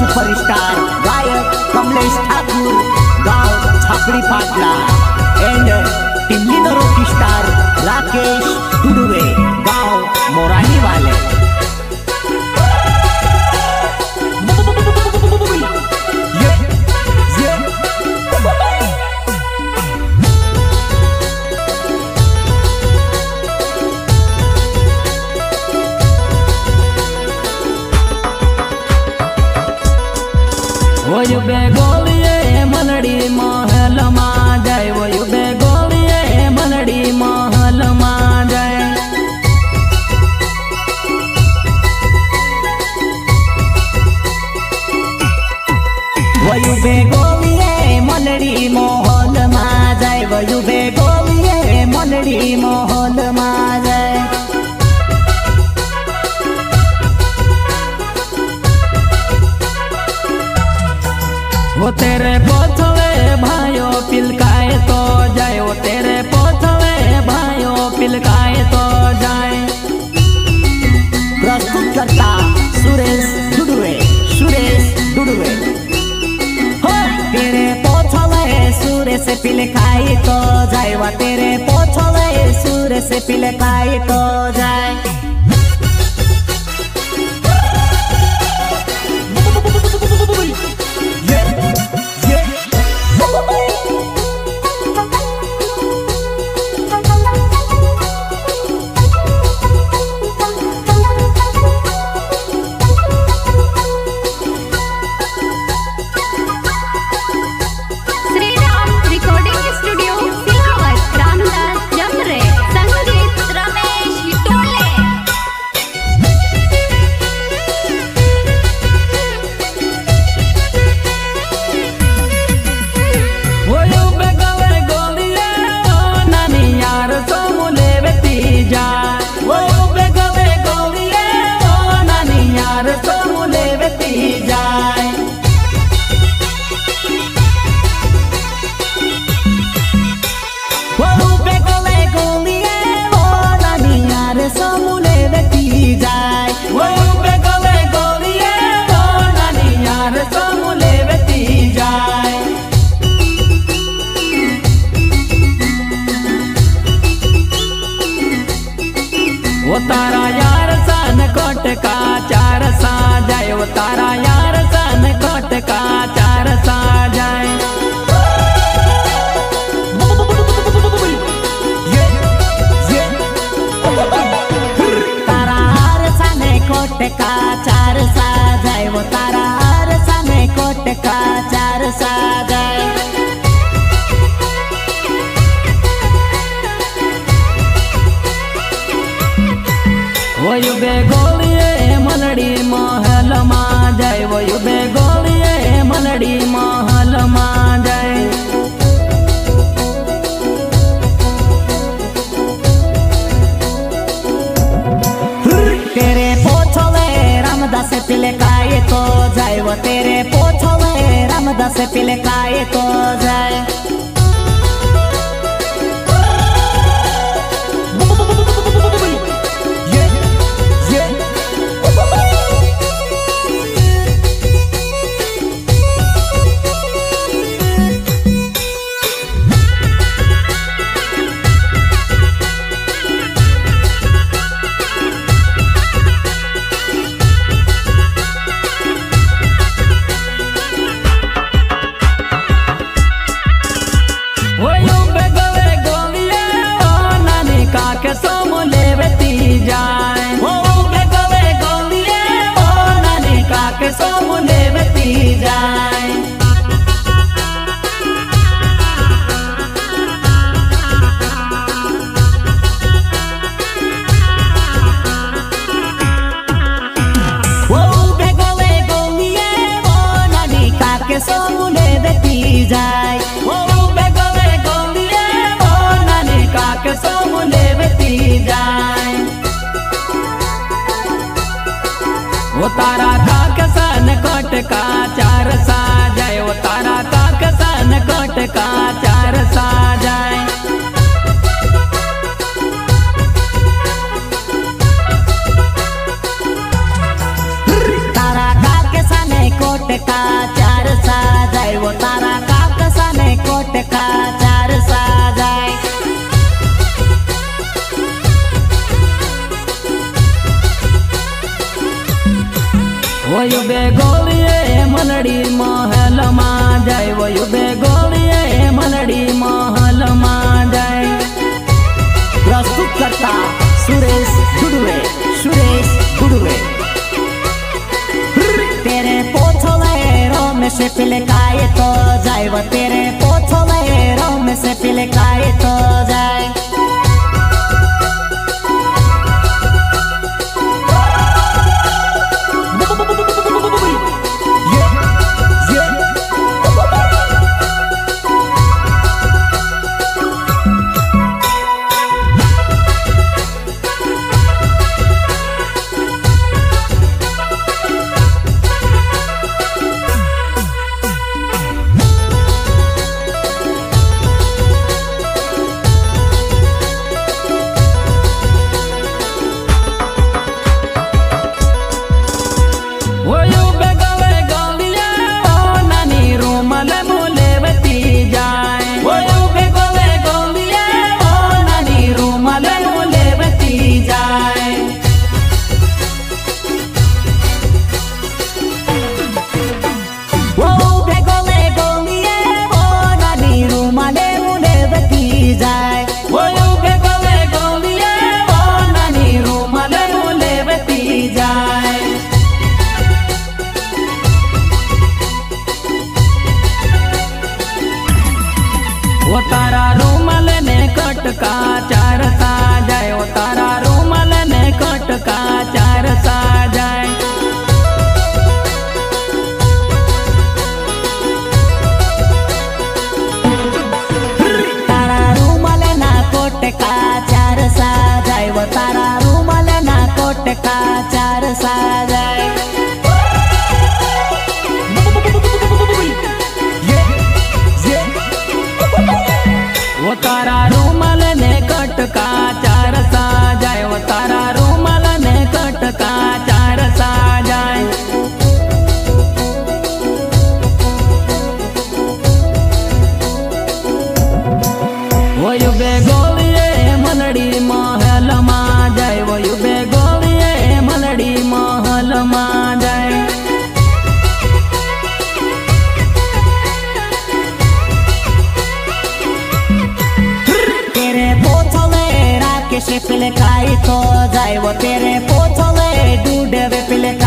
Superstar गायक कमलेश ठाकुर गाव Chhapdi Patla and टिमलीनो रॉकी स्टार राकेश टुडुवे गाव मोरानी वाले। वयु बेगोलिये मनड़ी महल मा जाय, वयु बेगोलिये मनड़ी महल मा जाय। वयु बेगोलिये मनड़ी महल मा जाय, वयु बेगोलिये मनड़ी महल मा जाय। वो तेरे पोथवे भाइयों पिलकाए तो जाए, वो तेरे पोथवे भाइयों पिलकाए तो जाए। प्रस्तुत करता सुरेश डुडुवे, सुरेश डुडुवे। हो तेरे पोथवे सुरेश पिलकाए तो जाए, वो तेरे पोथवे सुरेश पिलकाए तो जाए। वो तारा यार सन कोट का चार सा जाए, वो तारा यार सन कोट का चार सा जाए। तारा हार सन कोट का चार सा जाए, वो तारा हार सन कोट का चार सा जाए। वयु बेगोलिये मनड़ी महल मा जाय, वयु बेगोलिये मनड़ी महल मा जाय। तेरे पोथवे रामदास पिलकाए तो जाय, वो तेरे पोथवे रामदास पिलकाए तो जाय। वो तारा काक सन कोट का चार सा जाए, वो तारा काक सन कोट का चार सा जाए। तारा काक सन कोट वयु बे गोलिये मनड़ी महल में जाए वयु बे गोलिये मनड़ी महल में जाए। प्रस्तुत करता सुरेश दुडवे, सुरेश दुडवे। तेरे पोछले रोम से पिलकाए तो जाए वो तेरे पोछले रोम से पिलकाए तो जाए। वो तारा रूमाल ने कटका चार सा जाए, वो तारा रूमाल ने कटका चार सा जाए। तारा रूमाल ना कोटका चार सा जाए, वो तारा रूमाल ना कोटका चार सा जाए। वो तारा रूमाल ने कटका चार सा जाए, वो तारा रूमाल ने कटका चार सा जाए। वयु बे गोलिये मनड़ी महल में जाए, वयु बे गोलिये मनड़ी महल में जाए। से पिलकाई तो जाए, वो तेरे पोछले डूडे पिलकाई